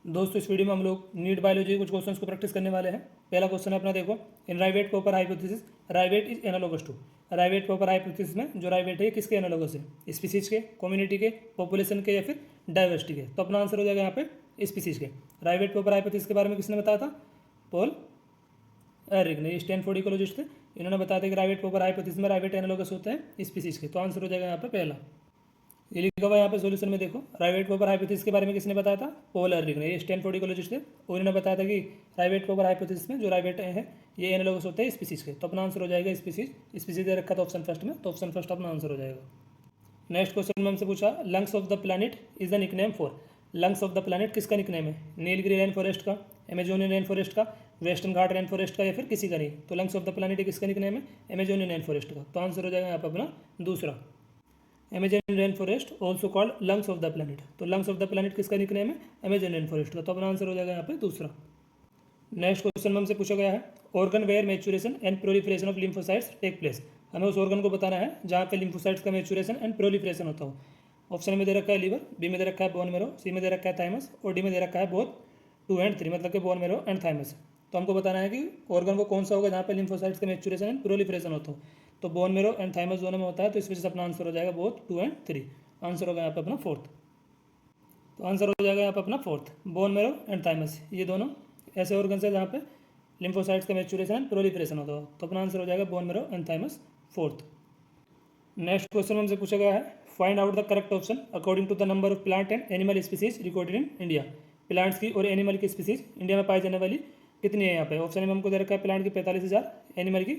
दोस्तों इस वीडियो में हम लोग नीट बायोलॉजी के कुछ क्वेश्चंस को प्रैक्टिस करने वाले हैं। पहला क्वेश्चन है अपना, देखो, in rivet proper hypothesis rivet is analogous to. Rivet proper hypothesis में जो राइवेट है ये किसके एनालोगस है? स्पीसीज के, कम्युनिटी के, पॉपुलेशन के या फिर डाइवर्सिटी के? तो अपना आंसर हो जाएगा यहाँ पे स्पीसीज के। राइवेट प्रॉपर हाइपोथेसिस के बारे में किसने बताया था? पॉल एरिक ने, स्टैनफोर्ड इकोलॉजिस्ट थे। इन्होंने बताया था कि राइवेट प्रॉपर हाइपोथेसिस में राइवेट एनालोगस होते हैं स्पीसीज के। तो आंसर हो जाएगा यहाँ पे पहला। ये लिखा हुआ है यहाँ पे सोल्यूशन में, देखो, राइवेट प्रॉपर हाइपोथेसिस के बारे में किसने बताया था? पॉल एरिक ने, ये स्टैनफोर्ड इकोलॉजिस्ट थे। और इन्होंने बताया था कि राइवेट प्रॉपर हाइपोथेसिस में जो राइवेट है ये एनालॉगस होते हैं स्पीसीज के। तो अपना आंसर हो जाएगा स्पीसीज। स्पीसीज दे रखा था ऑप्शन फर्स्ट में, तो ऑप्शन फर्स्ट अपना आंसर हो जाएगा। नेक्स्ट क्वेश्चन में हमसे पूछा, lungs of the planet is the nickname for. Lungs of the planet किसका निकनेम है? नीलगिरी रेन फॉरेस्ट का, अमेजोनियन रेन फॉरेस्ट का, वेस्टर्न घाट रेन फॉरेस्ट का, या फिर किसी का नहीं? तो लंग्स ऑफ द प्लैनेट किसका निकनेम है? अमेजोनियन रेन फॉरेस्ट का। तो आंसर हो जाएगा यहाँ पर अपना दूसरा। Amazon rain forest also called lungs of the planet. तो लंग्स ऑफ द प्लैनेट किसका निकनेम है? अमेजन रेन फॉरेस्ट का। तो अपना आंसर हो जाएगा यहाँ पे दूसरा। नेक्स्ट क्वेश्चन में हमसे पूछा गया है, organ where maturation and proliferation of lymphocytes take place. हमें उस ऑर्गन को बताना है जहाँ पे लिम्फोसाइट्स का मैच्यूरेशन एंड प्रोलिफरेशन होता हो। ऑप्शन में दे रखा है लीवर, बी में दे रखा है बोन मेरो, सी में दे रखा है थाइमस, और डी में दे रखा है बोथ 2 और 3, मतलब कि बोन मेरो एंड थाइमस। तो हमको बताना है कि ऑर्गन वो कौन सा होगा जहाँ पे लिम्फोसाइट्स का मैच्यूरेशन एंड प्रोलिफरेशन होता हो। तो बोन मेरो एंड थाइमस दोनों में होता है, तो इस वजह से अपना आंसर हो जाएगा बोथ 2 और 3। आंसर होगा यहाँ पे अपना फोर्थ। तो आंसर हो जाएगा यहाँ पे अपना fourth, bone marrow and thymus. ये दोनों ऐसे ऑर्गन्स है जहाँ पे लिम्फोसाइट्स का मैच्यूरेशन एंड प्रोलिफरेशन होता है। तो अपना आंसर हो जाएगा bone marrow and thymus, fourth. Next question हमसे पूछा गया है, find out the correct option according to the number of plant and animal species recorded in India. Plants की और एनिमल की स्पीसीज इंडिया में पाई जाने वाली कितनी है यहाँ पे? ऑप्शन में हमको दे रखा है प्लांट की 45,000, एनिमल की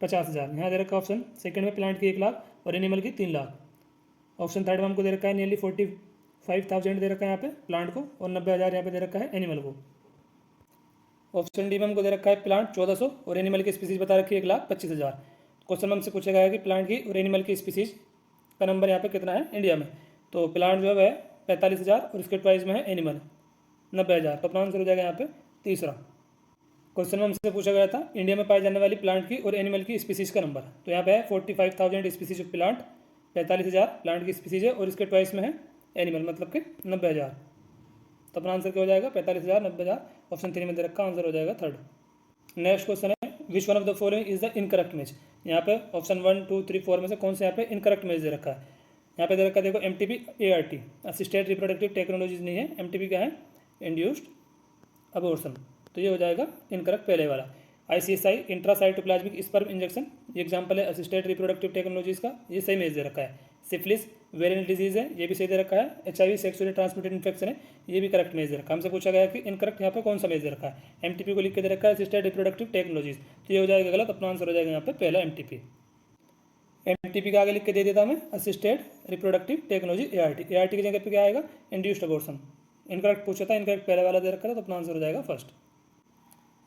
50,000। यहाँ दे रखा है ऑप्शन सेकंड में प्लांट की 1 लाख और एनिमल की 3 लाख। ऑप्शन थर्ड में हमको दे रखा है नियरली 45,000 दे रखा है यहाँ पे प्लांट को, और 90,000 यहाँ पे दे रखा है एनिमल को। ऑप्शन डी में हमको दे रखा है प्लांट 1400 और एनिमल की स्पीसीज बता रखी है 1,25,000। क्वेश्चन में हमसे पूछा गया है कि प्लांट की और एनिमल की स्पीसीज का नंबर यहाँ पे कितना है इंडिया में। तो प्लांट जो है 45,000 और इसके ट्वाइस में है एनिमल 90,000। तो अपना आंसर हो जाएगा यहाँ पे तीसरा। क्वेश्चन में हमसे पूछा गया था इंडिया में पाई जाने वाली प्लांट की और एनिमल की स्पीसीज का नंबर। तो यहाँ पे है 45,000 स्पीसीज ऑफ प्लांट, 45,000 प्लांट की स्पीसीज है और इसके ट्वाइस में है एनिमल, मतलब कि 90,000। तो अपना आंसर क्या हो जाएगा? 45,000, 90,000। ऑप्शन 3 में दे रखा, आंसर हो जाएगा थर्ड। नेक्स्ट क्वेश्चन है, which one of the following is the incorrect match. यहाँ पे ऑप्शन 1, 2, 3, 4 में से कौन से यहाँ पे इनकरेक्ट मैच दे रखा है? यहाँ पे दे रखा है, देखो, MTP ART assisted reproductive technologies नहीं है, MTP क्या है? Induced abortion. तो ये हो जाएगा इनकरेक्ट पहले वाला। ICSI इंट्रासाइटोप्लाज्मिक स्पर्म इंजेक्शन, ये एग्जाम्पल है असिस्टेड रिप्रोडक्टिव टेक्नोलॉजीज का, ये सही मैच दे रखा है। सिफिलिस वेरिएंट डिजीज है, ये भी सही दे रखा है। HIV सेक्सुअली ट्रांसमिटेड इन्फेक्शन है, ये भी करेक्ट मैच दे रखा है। हमसे पूछा गया कि इनकरेक्ट यहाँ पे कौन सा मैच दे रखा है? MTP को लिख के दे रखा है असिस्टेड रिप्रोडक्टिव टेक्नोलॉजीज, तो ये हो जाएगा गलत। अपना आंसर हो जाएगा यहाँ पे पहला MTP। MTP का आगे लिख के दे देता मैं असिस्टेड रिप्रोडक्टिव टेक्नोलॉजी ART की जगह पे क्या आएगा? Induced abortion. इनकरेक्ट पूछा था, इनकरेक्ट पहले वाला दे रखा था, तो अपना आंसर हो जाएगा फर्स्ट।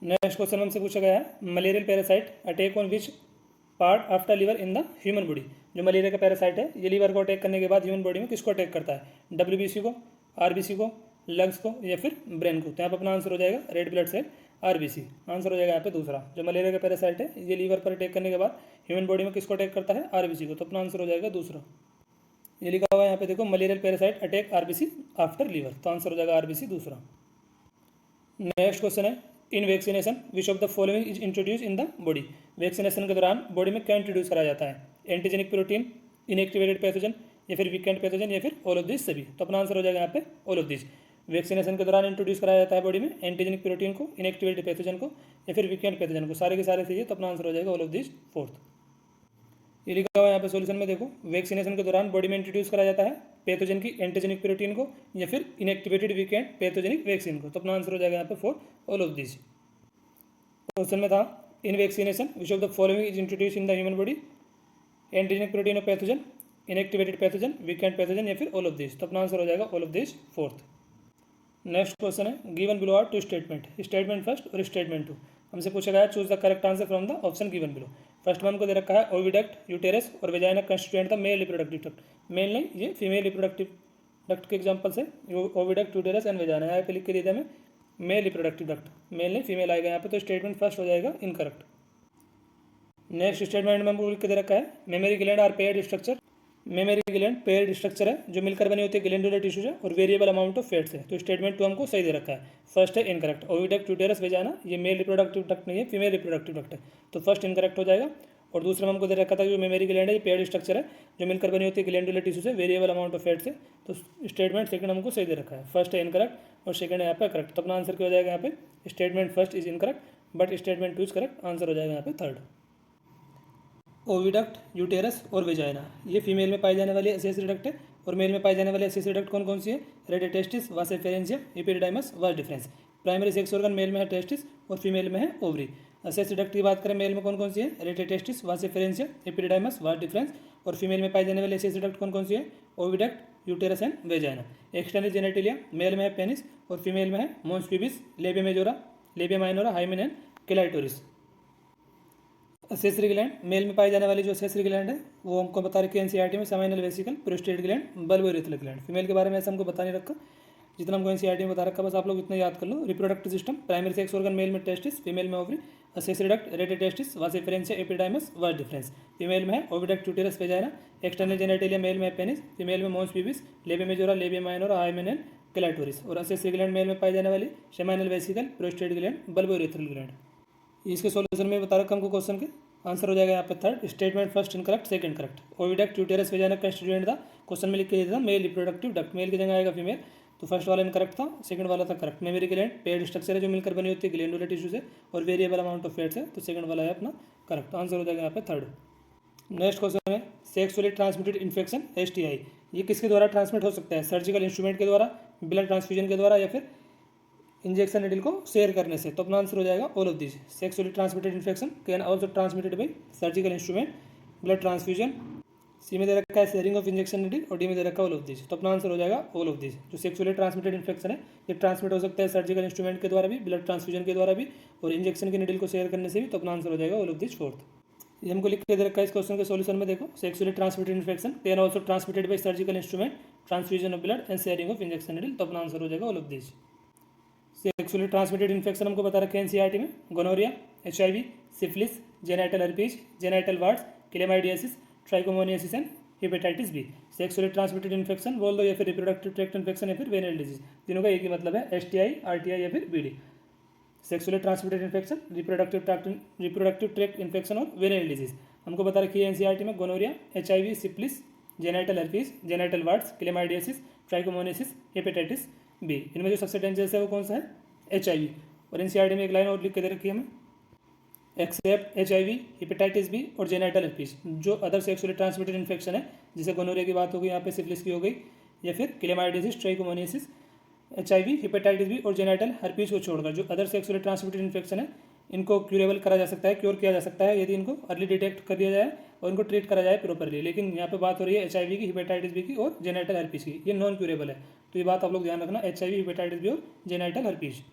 नेक्स्ट क्वेश्चन हमसे पूछा गया है, malarial parasite attack on which part after liver in the human body. जो मलेरिया का पैरासाइट है ये लीवर को अटैक करने के बाद ह्यूमन बॉडी में किसको अटैक करता है? WBC को, RBC को, लंग्स को, या फिर ब्रेन को? तो यहाँ पर अपना आंसर हो जाएगा red blood cell RBC। Answer हो जाएगा यहाँ पे दूसरा। जो मलेरिया का पैरासाइट है ये लीवर पर अटैक करने के बाद ह्यूमन बॉडी में किसको अटैक करता है? RBC को। तो अपना आंसर हो जाएगा दूसरा। ये लिखा हुआ है यहाँ पे, देखो, malarial parasite attack RBC after liver. तो आंसर हो जाएगा RBC दूसरा। नेक्स्ट क्वेश्चन है, in vaccination which of the following is introduce in the body. Vaccination के दौरान बॉडी में क्या इंट्रोड्यूस कराया जाता है? एंटीजेनिक प्रोटीन, इनएक्टिवेटेड पैथोजन, या फिर वीकेंड पैथोजन, या फिर ऑल ऑफ दिस सभी? तो अपना आंसर हो जाएगा यहाँ पे ऑल ऑफ दिस। वैक्सीनेशन के दौरान इंट्रोड्यूस कराया जाता है बॉडी में एंटीजेनिक प्रोटीन को, इनएक्टिवेटेड पैथोजन को, या फिर वीकेंड पैथोजन को। सारे के सारे चाहिए, तो अपना आंसर हो जाएगा ऑल ऑफ दिस, फोर्थ। ये लिखा हुआ है यहाँ पे सोल्यूशन में, देखो, वैक्सीनेशन के दौरान बॉडी में इंट्रोड्यूस कराया जाता है पैथोजन की एंटीजेनिक प्रोटीन को, या फिर इनएक्टिवेटेड वीकेंड पैथोजेनिक वैक्सीन को। तो अपना आंसर हो जाएगा यहाँ पे four, all of this. Question में था, इन vaccination which of the following is introduce in the human body, antigenic protein of pathogen, inactivated pathogen, weekend pathogen, या फिर ऑल ऑफ दिस? तो अपना आंसर हो जाएगा all of this, fourth. Next question है, given below are two statement, statement first और statement two. हमसे पूछा गया है, choose the correct answer from the option given below. First में हमको दे रखा है ओविडक्ट, यूटेरस और vagina constituent the male reproductive duct. Male नहीं, ये फीमेल रिप्रोडक्टिव डक्ट के एग्जाम्पल्स है, ओविडक्ट, यूटेरस एंड वेजाइना। यहाँ पे लिख के दिया मैं मेल रिप्रोडक्टिव डक्ट, मेल नहीं फीमेल आएगा यहाँ पे, तो स्टेटमेंट फर्स्ट हो जाएगा इनकरेक्ट। नेक्स्ट स्टेटमेंट में हमको लिख के दे रखा है, memory gland are paired structure memory gland paired structure है जो मिलकर बनी होती है ग्लैंडुलर टिश्यूज है और वेरिएबल अमाउंट ऑफ फैट्स है। तो स्टेटमेंट 2 हमको सही दे रखा है। फर्स्ट है इनकरेक्ट। ओविडक्ट यूटेरस वेजाइना ये मेल रिप्रोडक्टिव डक्ट नहीं है, फीमेल रिप्रोडक्टिव डक्ट है, तो फर्स्ट इनकरेक्ट हो जाएगा। और दूसरा में हमको दे रखा था जो मेमरी ग्लैंड है ये पेयर्ड स्ट्रक्चर है जो मिलकर बनी होती है ग्लैंडुलर टिश्यू से वेरिएबल अमाउंट ऑफ फैट्स है। तो स्टेटमेंट सेकंड हमको सही दे रखा है। फर्स्ट है इनकरेक्ट और सेकंड है यहाँ पे करेक्ट। तो अपना आंसर क्या हो जाएगा यहाँ पे statement first is incorrect but statement 2 is correct. Answer हो जाएगा यहाँ पे थर्ड। ओविडक्ट यूटेरस और वेजाइना ये फीमेल में पाई जाने वाली एसेसरी डक्ट है और मेल में पाई जाने वाली एसेसरी डक्ट कौन कौन सी है? Rete testis, vas efferentia, epididymis, vas deferens. Primary sex organ male में है टेस्टिस और फीमेल में है ओवरी। एसेसरी डक्ट की बात करें मेल में कौन कौन सी है? Rete testis, vas efferentia, epididymis, vas difference. और फीमेल में पाई जाने वाली एसेसरी डक्ट कौन कौन सी है? Oviduct, uterus and vagina. External genitalia male में है पेनिस और फीमेल में है mons pubis, labia majora, labia minora, hymen and clitoris. Accessory gland male में पाई जाने वाली जो एसेसरी ग्लैंड है वो हमको बता रखी है एनसीईआरटी में, seminal vesicle, prostate gland, bulbourethral gland. Female के बारे में ऐसा हमको बता नहीं रखा, जितना हमको एनसीईआरटी में बता रखा बस आप लोग इतना याद कर लो। Reproductive system primary sex organ male में टेस्टिस, फीमेल में ovary. Accessory duct rete testis, vas efferentia, epididymis, vas deferens. Female में है oviduct, uterus, vagina. External genitalia male में पेनिस, फीमेल में mons pubis, labia majora, labia minora, hymen and clitoris. और accessory gland male में पाई जाने वाली seminal vesicle, prostate gland, bulbourethral gland. इसके सॉल्यूशन में बता रखा हमको क्वेश्चन के आंसर हो जाएगा यहाँ पे third. Statement first incorrect second correct. Oviduct uterus vagina constituent था, क्वेश्चन में लिख के दिया था मेल रिप्रोडक्टिव डक्ट, मेल की जगह आएगा फीमेल। तो फर्स्ट वाला इनकरेक्ट था, सेकंड वाला था correct. Memory gland paired structure है जो मिलकर बनी होती है ग्लैंडुलर टिश्यू से और वेरिएबल अमाउंट ऑफ फैट्स है, तो सेकंड वाला है अपना करेक्ट। आंसर हो जाएगा यहाँ पे थर्ड। नेक्स्ट क्वेश्चन है सेक्सुअली ट्रांसमिटेड इन्फेक्शन STI ये किसके द्वारा ट्रांसमिट हो सकता है? सर्जिकल इंस्ट्रूमेंट के द्वारा, ब्लड ट्रांसफ्यूजन के द्वारा, या फिर इंजेक्शन नीडल को शेयर करने से। तो अपना आंसर हो जाएगा all of this. Sexually transmitted infection can also transmitted by surgical instrument, blood transfusion. C में दे रखा है शेयरिंग ऑफ इंजेक्शन नीडल और डी में दे रखा है ऑल ऑफ दिस। तो अपना आंसर हो जाएगा ऑल ऑफ दिस। जो सेक्सुअली ट्रांसमिटेड इन्फेक्शन है ये ट्रांसमिट हो सकता है सर्जिकल इंस्ट्रूमेंट के द्वारा भी, ब्लड ट्रांसफ्यूजन के द्वारा भी और इंजेक्शन के नीडल को शेयर करने से भी। तो अपना आंसर हो जाएगा ऑल ऑफ दिस फोर्थ। ये हमको लिख के दे रखा है इस क्वेश्चन के सॉल्यूशन में। देखो sexually transmitted infection can also transmitted by surgical instrument, transfusion of blood and sharing of injection needle. तो अपना आंसर हो जाएगा all of this. Sexually transmitted infection हमको बता रखे हैं एनसीईआरटी में। Gonorrhoea, HIV, syphilis, genital herpes, genital warts, chlamydiasis, trichomoniasis and hepatitis B. Sexually transmitted infection बोल दो या फिर रिप्रोडक्टिव ट्रैक्ट इन्फेक्शन या फिर वेनियल डिजीज, तीनों का एक ही मतलब है STI, RTI या फिर BD। Sexually transmitted infection, reproductive tract infection और वेनियल डिजीज हमको बता रखी है एनसीईआरटी में। Gonorrhoea, HIV, syphilis, genital herpes, genital warts, chlamydiasis, trichomoniasis, hepatitis B. इनमें जो सबसे डेंजरस है वो कौन सा है? HIV। और एनसीईआरटी में एक लाइन और लिख के दे रखी है हमें, एक्सेप्ट HIV, हेपेटाइटिस बी और जेनाइटल हर्पीज। जो अदर सेक्सुअली ट्रांसमिटेड इन्फेक्शन है जैसे गोनोरिया की बात हो गई, यहाँ पे सिफिलिस की हो गई, या फिर chlamydiasis, trichomoniasis, HIV, hepatitis B और जेनाइटल हर्पीज को छोड़कर जो अदर सेक्सुअली ट्रांसमिटेड इन्फेक्शन है इनको क्यूरेबल करा जा सकता है, क्योर किया जा सकता है यदि इनको अर्ली डिटेक्ट कर दिया जाए और इनको ट्रीट करा जाए प्रॉपरली। लेकिन यहाँ पे बात हो रही है HIV की, हेपेटाइटिस बी की और जेनाइटल हर्पीज की, ये नॉन क्यूरेबल है। तो ये बात आप लोग ध्यान रखना, HIV, हेपेटाइटिस बी और जेनाइटल हर्पीज।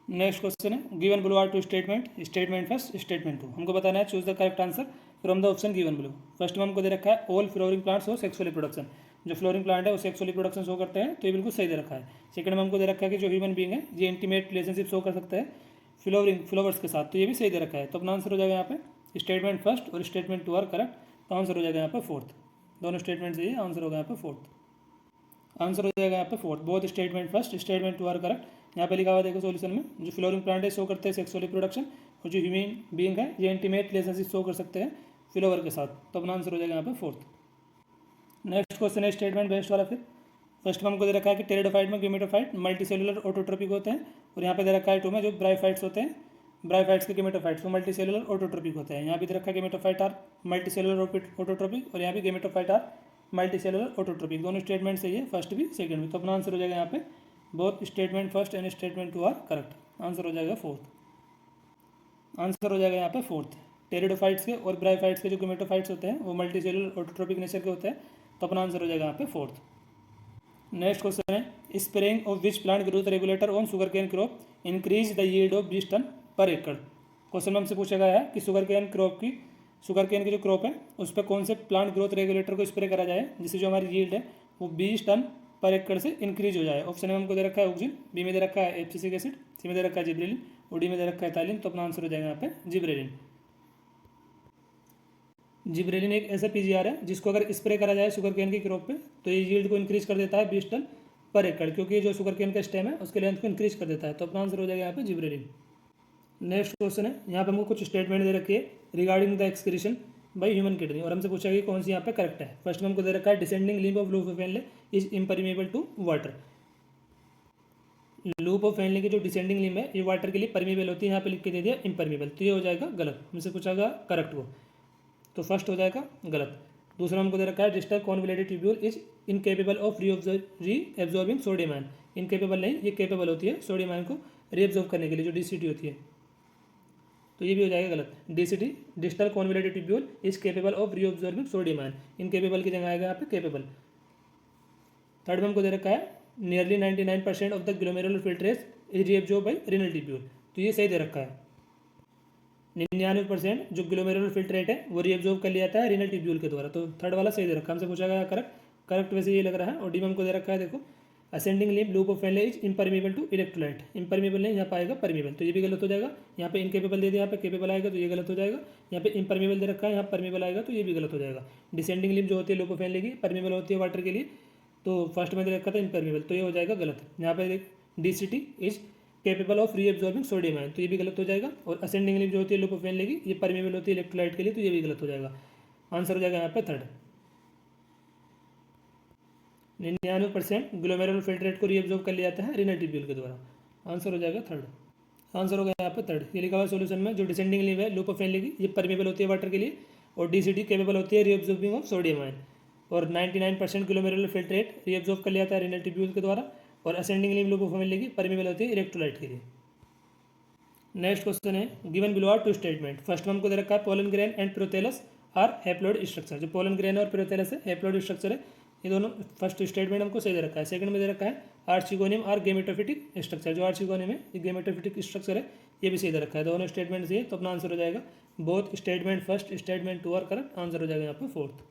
नेक्स्ट क्वेश्चन है given below are two statement, statement first, statement two. हमको बताना है choose the correct answer from the option given below. First में हमको दे रखा है ऑल फ्लोरिंग प्लांट्स हो सेक्सुअली प्रोडक्शन, जो फ्लोरिंग प्लांट है वो सेक्सुअली प्रोडक्शन शो करते हैं, तो ये बिल्कुल सही दे रखा है। सेकंड में हमको दे रखा है कि जो ह्यूमन बीइंग है ये इंटीमेट रिलेशनशिप शो कर सकता है फ्लावर्स के साथ, तो ये भी सही दे रखा है। तो अपना आंसर हो जाएगा यहाँ पे स्टेटमेंट फर्स्ट और स्टेटमेंट टू आर करेक्ट। तो आंसर हो जाएगा यहाँ पे फोर्थ। दोनों स्टेटमेंट सही है, आंसर होगा यहाँ पे फोर्थ। आंसर हो जाएगा यहाँ पे fourth. Both statement first, statement two are correct. यहाँ पे लिखा हुआ देखो सॉल्यूशन में, जो फ्लोरिंग प्लांट है शो करते हैं सेक्सुअली प्रोडक्शन और जो ह्यूमन बीइंग है ये इंटीमेट रिलेशनशिप शो कर सकते हैं फ्लावर के साथ। तो अपना आंसर हो जाएगा यहाँ पे फोर्थ। नेक्स्ट क्वेश्चन है स्टेटमेंट बेस्ड वाला। फिर फर्स्ट में हमको दे रखा है कि टेरिडोफाइट में गेमेटोफाइट मल्टीसेलुलर ऑटोट्रोपिक होते हैं, और यहाँ पे दे रखा है टू में जो ब्राइफाइट्स होते हैं, ब्राइफाइट्स के गेमेटोफाइट्स वो मल्टीसेलुलर ऑटोट्रोपिक होते हैं। यहाँ भी दे रखा है गेमेटोफाइट आर मल्टीसेलुलर ऑटोट्रोपिक और यहाँ भी गेमेटोफाइट आर मल्टीसेलुलर ऑटोट्रोपिक। दोनों स्टेटमेंट सही है, फर्स्ट भी सेकंड भी। तो अपना आंसर हो जाएगा यहाँ पे both statement first and statement two are correct. Answer हो जाएगा फोर्थ। आंसर हो जाएगा यहाँ पे फोर्थ। टेरिडोफाइट्स के और ब्राइफाइट्स के जो गेमेटोफाइट्स होते हैं वो मल्टीसेलुलर ऑटोट्रोपिक नेचर के होते हैं, तो अपना आंसर हो जाएगा यहाँ पे फोर्थ। नेक्स्ट क्वेश्चन है spraying of which plant growth regulator on sugar cane crop increase the yield of 20 ton per एकड़। क्वेश्चन में हमसे पूछा गया है कि शुगर केन की जो क्रॉप है उस पर कौन से प्लांट ग्रोथ रेगुलेटर को स्प्रे करा जाए जिससे जो हमारी यील्ड है वो 20 टन पर एकड़ से इंक्रीज हो जाए। ऑप्शन में हमको दे रखा है ऑक्सिन, बी में दे रखा है एब्सिसिक एसिड, सी में दे रखा है जिब्रेलिन और डी में दे रखा है एथिलीन। तो अपना आंसर हो जाएगा यहाँ पे जिब्रेलिन। जिब्रेलिन एक ऐसा पीजीआर है जिसको अगर स्प्रे करा जाए शुगर केन की क्रॉप पे तो ये यील्ड को इंक्रीज कर देता है 20 टन पर एकड़, क्योंकि ये जो शुगर केन का स्टेम है उसके लेंथ को इंक्रीज कर देता है। तो अपना आंसर हो जाएगा यहाँ पे जिब्रेलिन। नेक्स्ट क्वेश्चन है, यहाँ पे हमको कुछ स्टेटमेंट दे रखी है regarding the excretion by human kidney, और हमसे पूछा कि कौन सी यहाँ पे करेक्ट है। फर्स्ट में हमको दे रखा है descending limb of loop of Henle is impermeable to water. Loop of Henle की जो डिसेंडिंग लिम्ब है ये वाटर के लिए परमेबल होती है, यहाँ पे लिख के दे दिया इम्परमेबल, तो ये हो जाएगा गलत। हमसे पूछा गया करेक्ट को, तो फर्स्ट हो जाएगा गलत। दूसरा हमको दे रखा है distal convoluted tubule is incapable of री एब्जॉर्बिंग सोडियम आयन। इनकेपेबल नहीं, ये केपेबल होती है सोडियम आयन को रीअब्जॉर्ब करने के लिए, जो डीसीटी होती है, तो ये भी हो जाएगा गलत। DCT distal convoluted tubule is capable of reabsorbing sodium ion, incapable की जगह आएगा यहाँ पे केपेबल। थर्ड में हमको दे रखा है nearly 99% of the glomerular filtrate is reabsorb by renal tubule, तो ये सही दे रखा है। 99% जो ग्लोमेरुलर फिल्ट्रेट है वो रीअब्जॉर्ब कर लिया जाता है रीनल ट्यूब्यूल के द्वारा, तो थर्ड वाला सही दे रखा है। हमसे पूछा गया करेक्ट वैसे ये लग रहा है। और डी में हमको दे रखा है देखो ascending limb loop of Henle is impermeable to electrolyte, impermeable नहीं यहाँ पे आएगा परमेबल, तो ये भी गलत हो जाएगा। यहाँ पे इनकेपेबल दे दिया, यहाँ पे केपेबल आएगा तो ये गलत हो जाएगा। यहाँ पे इम्परमेबल दे रखा है, यहाँ परमेबल आएगा तो ये भी गलत हो जाएगा। डिसेंडिंग लिम्ब जो होती है लूप ऑफ वेनले की परमेबल होती है वाटर के लिए, तो फर्स्ट में दे रखा था इम्परमेबल, तो ये हो जाएगा गलत। यहाँ पे DCT is capable of reabsorbing sodium ion, तो ये भी गलत हो जाएगा। और असेंडिंग लिम्ब जो होती है लूप ऑफ वेनले की ये परमेबल होती है इलेक्ट्रोलाइट के लिए, तो ये भी गलत हो जाएगा। आंसर हो जाएगा यहाँ पे थर्ड। 99% ग्लोमेरुलर फिल्ट्रेट को रीअब्जॉर्ब कर लिया जाता है रीनल ट्यूब्यूल के द्वारा। आंसर हो जाएगा थर्ड। आंसर हो गया यहाँ पे थर्ड। ये लिखा हुआ सॉल्यूशन में जो डिसेंडिंग लिम्ब है लूप ऑफ वेनले की ये परमेबल होती है वाटर के लिए, और डीसीटी केपेबल होती है रीअब्जॉर्बिंग ऑफ सोडियम आयन, और 99% ग्लोमेरुलर फिल्ट्रेट रीअब्जॉर्ब कर लिया जाता है रीनल ट्यूब्यूल के द्वारा, और ascending limb loop of Henle की परमेबल होती है इलेक्ट्रोलाइट के लिए। नेक्स्ट क्वेश्चन है given below are two statement. First में हमको दे रखा है pollen grain and prothallus are haploid structure, जो पोलन ग्रेन और प्रोथेलस है हैप्लॉइड स्ट्रक्चर है, ये दोनों फर्स्ट स्टेटमेंट हमको सही दे रखा है। सेकंड में दे रखा है आर्चिगोनियम आर गेमेटोफिटिक स्ट्रक्चर, जो आर्चिगोनियम है ये गेमेटोफिटिक स्ट्रक्चर है, ये भी सही दे रखा है। दोनों स्टेटमेंट सही है, तो अपना आंसर हो जाएगा both statement first statement two are correct. Answer हो जाएगा यहाँ पे फोर्थ।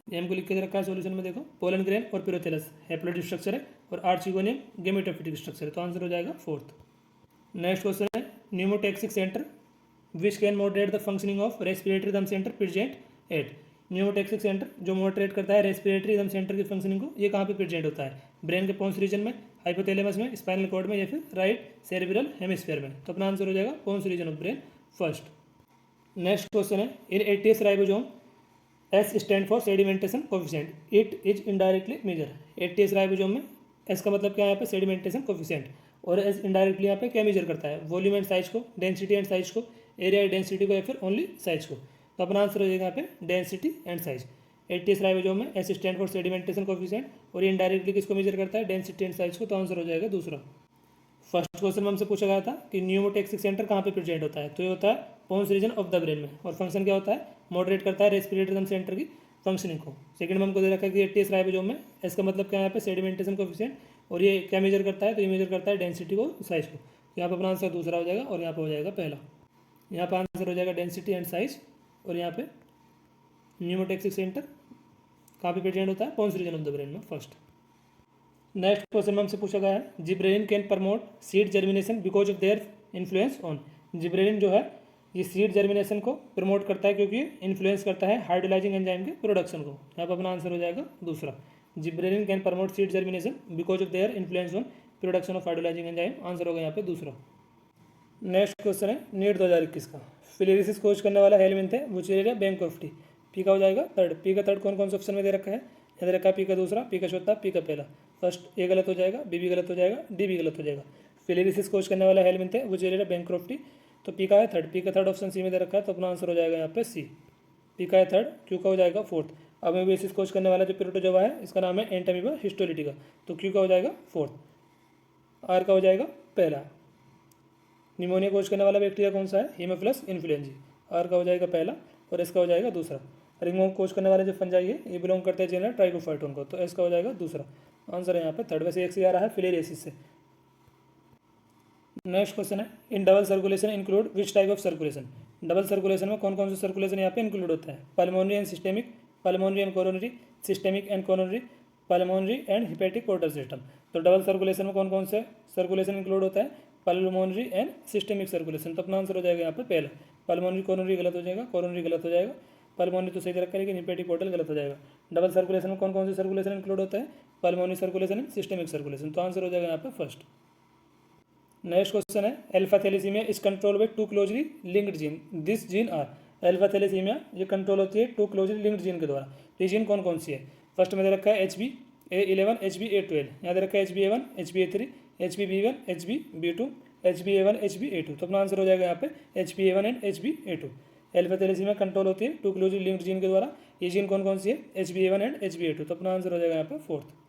ये हमको लिख के दे रखा है सॉल्यूशन में, देखो पोलन ग्रेन और प्रोथेलस हैप्लॉइड स्ट्रक्चर है, और आर्चिगोनियम गेमेटोफिटिक स्ट्रक्चर है, तो आंसर हो जाएगा फोर्थ। नेक्स्ट क्वेश्चन है pneumotaxic centre which can moderate the functioning of respiratory rhythm centre present at. Pneumotaxic centre जो मॉडरेट करता है रेस्पिरेटरी रिदम सेंटर की फंक्शनिंग को, ये कहाँ पे प्रेजेंट होता है? ब्रेन के पोन्स रीजन में, हाइपोथैलेमस में, स्पाइनल कॉर्ड में, या फिर राइट सेरेब्रल हेमिस्फीयर में। तो अपना आंसर हो जाएगा pons region of brain first. Next question है in eighty S ribosome S stand for sedimentation coefficient, it is indirectly measure. Eighty S ribosome में एस का मतलब क्या है यहाँ पे? सेडिमेंटेशन कोफिशिएंट, और एस इनडायरेक्टली यहाँ पे क्या मेजर करता है? वॉल्यूम एंड साइज को, डेंसिटी एंड साइज को, एरिया डेंसिटी को, या फिर ओनली साइज को। तो अपना आंसर हो जाएगा यहाँ पे density and size. Eighty S ribosome में S stand for sedimentation coefficient, और ये इनडायरेक्टली किसको मेजर करता है? डेंसिटी एंड साइज को। तो आंसर हो जाएगा दूसरा। फर्स्ट क्वेश्चन में हमसे पूछा गया था कि न्यूमोटैक्सिक सेंटर कहाँ पे प्रेजेंट होता है, तो ये होता है pons region of the brain में, और फंक्शन क्या होता है? मॉडरेट करता है रेस्पिरेटरी रिदम सेंटर की फंक्शनिंग को। सेकंड में हमको दे रखा है कि एटीएस राइबोसोम में एस का मतलब क्या है यहाँ पे? सेडिमेंटेशन कोफिशिएंट, और ये क्या मेजर करता है? तो ये मेजर करता है डेंसिटी को, साइज को। यहाँ पे अपना आंसर दूसरा हो जाएगा, और यहाँ पे हो जाएगा पहला। यहाँ पे आंसर हो जाएगा डेंसिटी एंड साइज, और यहाँ पे न्यूमोटैक्सिक सेंटर कहाँ पे प्रेजेंट होता है? Pons region of the brain में फर्स्ट। नेक्स्ट क्वेश्चन में हमसे पूछा गया है gibberellin can promote seed germination because of their influence on. Gibberellin जो है ये सीड जर्मिनेशन को प्रमोट करता है क्योंकि इन्फ्लुएंस करता है हाइड्रोलाइजिंग एंजाइम के प्रोडक्शन को। यहाँ पर अपना आंसर हो जाएगा दूसरा। Gibberellin can promote seed germination because of their influence on production of hydrolysing enzyme. Answer होगा यहाँ पे दूसरा। नेक्स्ट क्वेश्चन है नीट 2021 का। फिलेरिसिस कोच करने वाला हेलमिंथ है वुचेरिया बैंक्रॉफ्टी। पी का हो जाएगा थर्ड। पी का थर्ड कौन कौन से ऑप्शन में दे रखा है? यहाँ दे रखा है पी का दूसरा, पी का चौथा, पी का पहला। फर्स्ट ए गलत हो जाएगा, बी भी गलत हो जाएगा, डी भी गलत हो जाएगा। फिलेरिसिस कोच करने वाला हेलमिंथ है वुचेरिया बैंक्रॉफ्टी, तो पी का है थर्ड। पी का थर्ड ऑप्शन सी में दे रखा है, तो अपना आंसर हो जाएगा यहाँ पे सी। पी का है थर्ड, क्यू का हो जाएगा फोर्थ। अमीबेसिस कोच करने वाला जो प्रोटोजोआ है इसका नाम है एंटामीबा हिस्टोलिटिका, तो क्यू का हो जाएगा फोर्थ। आर का हो जाएगा पहला। निमोनिया कोच करने वाला बैक्टीरिया कौन सा है? Haemophilus influenzae. आर का हो जाएगा पहला, और एस का हो जाएगा दूसरा। रिंगवॉर्म कोच करने वाले जो फंजाई है ये बिलोंग करते हैं जेनर ट्राइकोफाइटोन को, तो एस का हो जाएगा दूसरा। आंसर है यहाँ पे थर्ड। वैसे एक से आ रहा है फिलेरियसिस से। नेक्स्ट क्वेश्चन है in double circulation include which type of circulation. Double circulation में कौन कौन से सर्कुलेशन यहाँ पे इंक्लूड होता है? Pulmonary and systemic, pulmonary and coronary, systemic and coronary, pulmonary and hepatic portal system. तो डबल सर्कुलेशन में कौन कौन से सर्कुलेशन इंक्लूड होता है? Pulmonary and systemic circulation. तो अपना आंसर हो जाएगा यहाँ पे पहला। पल्मोनरी कोरोनरी गलत हो जाएगा, कोरोनरी गलत हो जाएगा, पल्मोनी तो सही रखा है, लेकिन हिपेटिक पोर्टल गलत हो जाएगा। डबल सर्कुलेशन में कौन कौन से सर्कुलेशन इंक्लूड होता है? Pulmonary circulation and systemic circulation. तो आंसर हो जाएगा यहाँ पे फर्स्ट। नेक्स्ट क्वेश्चन है alpha thalassaemia is control by two closely linked gene, this gene are. Alpha thalassaemia ये कंट्रोल होती है टू क्लोजली लिंक्ड जीन के द्वारा। तो ये जीन कौन कौन सी है? फर्स्ट में दे रखा है HbA11, HbA12, यहाँ दे रखा है HbA1, HbA3, HbB1, HbB2, HbA1, HbA2। तो अपना आंसर हो जाएगा यहाँ पे HbA1 and HbA2। Alpha thalassaemia control होती है टू क्लोजली लिंक्ड जीन के द्वारा। ये जीन कौन कौन सी है? HbA1 and HbA2। तो अपना आंसर हो जाएगा यहाँ पे फोर्थ।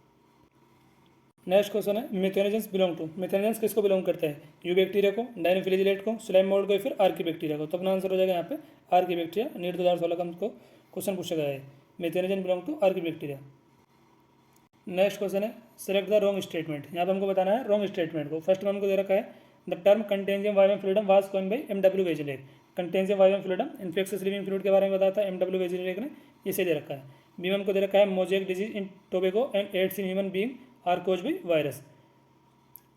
नेक्स्ट क्वेश्चन है मेथेनोजेंस बिलोंग टू। मेथेनोजेंस किसको बिलोंग करता है? यू बैक्टीरिया को, डायनोफिलिजिलेट को, स्लाइम मोल्ड को, या फिर आर्की बैक्टीरिया को। तो अपना आंसर हो जाएगा यहाँ पे आर्की बैक्टीरिया। नीट 2016 का हमको क्वेश्चन पूछा गया है, methanogens belong to archaebacteria. Next question है सेलेक्ट द रॉन्ग स्टेटमेंट। यहाँ पे हमको बताना है रॉन्ग स्टेटमेंट को। फर्स्ट में हमको दे रखा है the term contagium vivum fluidum was coined by M.W. Beijerinck. Contagium vivum fluidum infectious living fluid के बारे में बताया था M.W. वेजिलेक ने, इसे दे रखा है। बी में हमको दे रखा है mosaic disease in tobacco and AIDS in human being are cause by virus.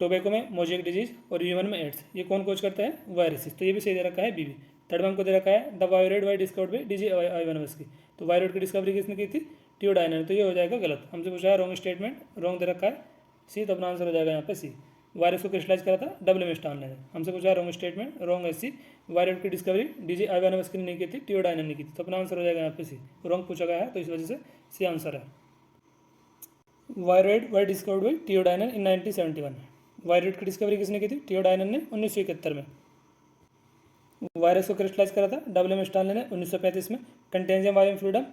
Tobacco में मोजेक डिजीज और ह्यूमन में एड्स, ये कौन कोज करता है? वायरसेस। तो ये भी सही दे रखा है बीबी। थर्ड में हमको दे रखा है the viroid why discovered by D.J. Ivanovsky. तो वायरोइड की डिस्कवरी किसने की थी? थियोडाइनर। तो ये हो जाएगा गलत। हमसे पूछा है रॉन्ग स्टेटमेंट, रॉन्ग दे रखा है सी। तो अपना आंसर हो जाएगा यहाँ पे सी। वायरस को क्रिस्टलाइज करा था W. स्टानले ने। हमसे पूछा है रॉन्ग स्टेटमेंट, रॉन्ग है सी। वायरोइड की डिस्कवरी D.J. आइवानोव्स्की ने नहीं की थी, थियोडाइनर ने की थी। तो अपना आंसर हो जाएगा यहाँ पे सी। रॉन्ग पूछा गया है तो इस वजह से सी आंसर है। Viroid why discovered by Theo Diener in 1971। Viroid की डिस्कवरी किसने की थी? थियोडाइनर ने 1971 में। वायरस को क्रिस्टलाइज करा था W. स्टानले ने 1935 में। कंटेंजियम वाइवम फ्लूइडम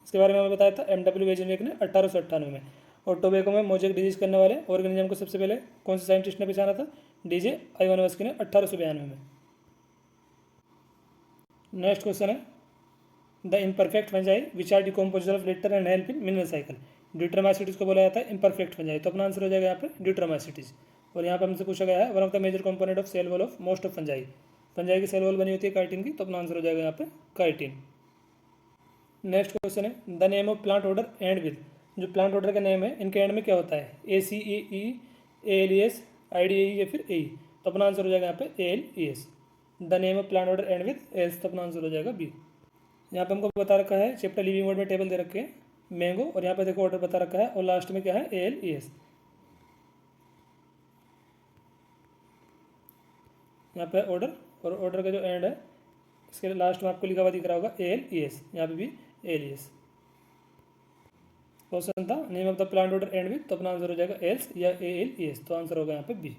इसके बारे में हमें बताया था M.W. वेजिलेक ने 1898 में। और टोबैको में मोजेक डिजीज करने वाले ऑर्गेनिज्म को सबसे पहले कौन से साइंटिस्ट ने पहचाना था? D.J. आइवानोव्स्की ने 1892 में। नेक्स्ट क्वेश्चन है the imperfect fungi which are decomposer of litter and help in mineral cycle. Deuteromycetes को बोला जाता है इम्परफेक्ट फंजाई। तो अपना आंसर हो जाएगा यहाँ पे ड्यूट्रामाइसिटीज। और यहाँ पे हमसे पूछा गया है one of the major component of cell wall of most of fungi. Fungi की सेल वॉल बनी होती है काइटिन की। तो अपना आंसर हो जाएगा यहाँ पे काइटिन। नेक्स्ट क्वेश्चन है the name of plant order and with. जो प्लांट ऑर्डर का नेम है इनके एंड में क्या होता है? ACEE, ALES, IDAE या फिर AE। तो अपना आंसर हो जाएगा यहाँ पे ALES। The name of plant order and with else. तो अपना आंसर हो जाएगा बी। यहाँ पे हमको बता रखा है चैप्टर लिविंग वर्ड में टेबल दे रखे हैं मैंगो, और यहाँ पे देखो ऑर्डर बता रखा है और लास्ट में क्या है? ALES। यहाँ पे ऑर्डर और ऑर्डर का जो एंड है इसके लास्ट में आपको लिखा हुआ दिख रहा होगा ALES। यहाँ पे भी ALES। क्वेश्चन था name of the plant order and with. तो अपना आंसर हो जाएगा एल्स या ALES। तो आंसर होगा यहाँ पे बी।